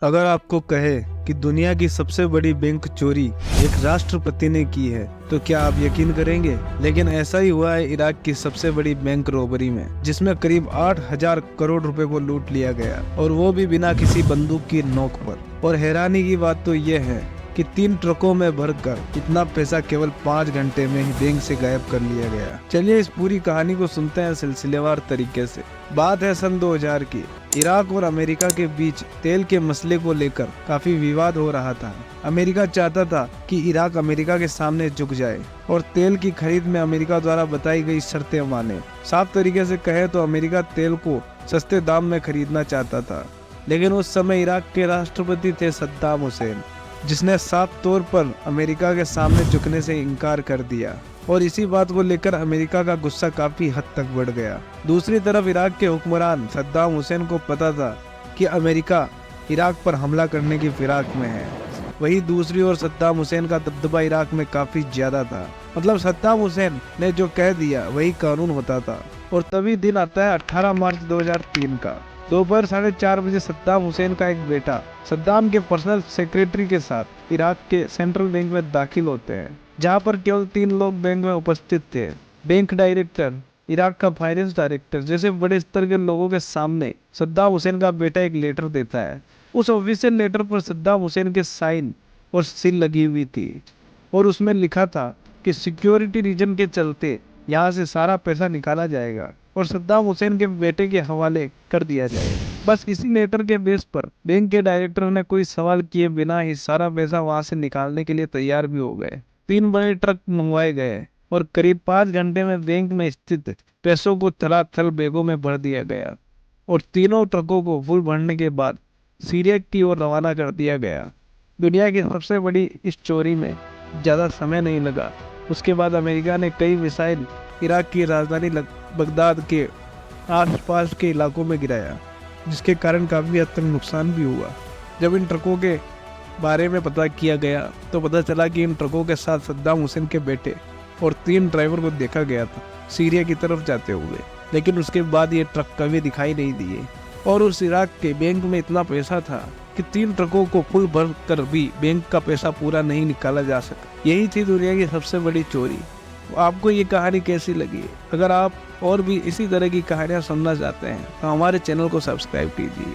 अगर आपको कहे कि दुनिया की सबसे बड़ी बैंक चोरी एक राष्ट्रपति ने की है तो क्या आप यकीन करेंगे? लेकिन ऐसा ही हुआ है इराक की सबसे बड़ी बैंक रॉबरी में, जिसमें करीब 8,000 करोड़ रुपए को लूट लिया गया, और वो भी बिना किसी बंदूक की नोक पर। और हैरानी की बात तो ये है कि 3 ट्रकों में भरकर इतना पैसा केवल 5 घंटे में ही बैंक से गायब कर लिया गया। चलिए इस पूरी कहानी को सुनते हैं सिलसिलेवार तरीके से। बात है सन 2000 की। इराक और अमेरिका के बीच तेल के मसले को लेकर काफी विवाद हो रहा था। अमेरिका चाहता था कि इराक अमेरिका के सामने झुक जाए और तेल की खरीद में अमेरिका द्वारा बताई गई शर्तें माने। साफ तरीके से कहे तो अमेरिका तेल को सस्ते दाम में खरीदना चाहता था, लेकिन उस समय इराक के राष्ट्रपति थे सद्दाम हुसैन, जिसने साफ तौर पर अमेरिका के सामने झुकने से इनकार कर दिया, और इसी बात को लेकर अमेरिका का गुस्सा काफी हद तक बढ़ गया। दूसरी तरफ इराक के हुक्मरान सद्दाम हुसैन को पता था कि अमेरिका इराक पर हमला करने की फिराक में है। वहीं दूसरी ओर सद्दाम हुसैन का दबदबा इराक में काफी ज्यादा था। मतलब सद्दाम हुसैन ने जो कह दिया वही कानून होता था। और तभी दिन आता है 18 मार्च 2003 का। दोपहर 4:30 बजे सद्दाम हुसैन का एक बेटा सद्दाम के पर्सनल सेक्रेटरी के साथ इराक के सेंट्रल बैंक में दाखिल होते हैं, जहां पर केवल 3 लोग बैंक में उपस्थित थे। बैंक डायरेक्टर, इराक का फाइनेंस डायरेक्टर जैसे बड़े स्तर के लोगों के सामने सद्दाम हुसैन का बेटा एक लेटर देता है। उस ऑफिशियल लेटर पर सद्दाम हुसैन के साइन और सील लगी हुई थी, और उसमें लिखा था कि सिक्योरिटी रीजन के चलते यहाँ से सारा पैसा निकाला जाएगा और सद्दाम हुसैन के बेटे के हवाले कर दिया जाएगा। बस इसी लेटर के बेस पर बैंक के डायरेक्टर ने कोई सवाल किए बिना ही सारा पैसा वहां से निकालने के लिए तैयार भी हो गए। 3 बड़े ट्रक मंगवाए गए और करीब 5 घंटे में बैंक में स्थित पैसों को थल बैगों में भर दिया गया, और तीनों ट्रकों को फुल भरने के बाद सीरिया की ओर रवाना कर दिया गया। दुनिया की सबसे बड़ी इस चोरी में ज़्यादा समय नहीं लगा। उसके बाद अमेरिका ने कई मिसाइल इराक की राजधानी बगदाद के आसपास के इलाकों में गिराया, जिसके कारण काफ़ी हद तक नुकसान भी हुआ। जब इन ट्रकों के बारे में पता किया गया तो पता चला कि इन ट्रकों के साथ सद्दाम हुसैन के बेटे और 3 ड्राइवर को देखा गया था सीरिया की तरफ जाते हुए, लेकिन उसके बाद ये ट्रक कभी दिखाई नहीं दिए। और उस इराक के बैंक में इतना पैसा था कि 3 ट्रकों को फुल भर कर भी बैंक का पैसा पूरा नहीं निकाला जा सका। यही थी दुनिया की सबसे बड़ी चोरी। आपको ये कहानी कैसी लगी? अगर आप और भी इसी तरह की कहानियाँ सुनना चाहते हैं तो हमारे चैनल को सब्सक्राइब कीजिए।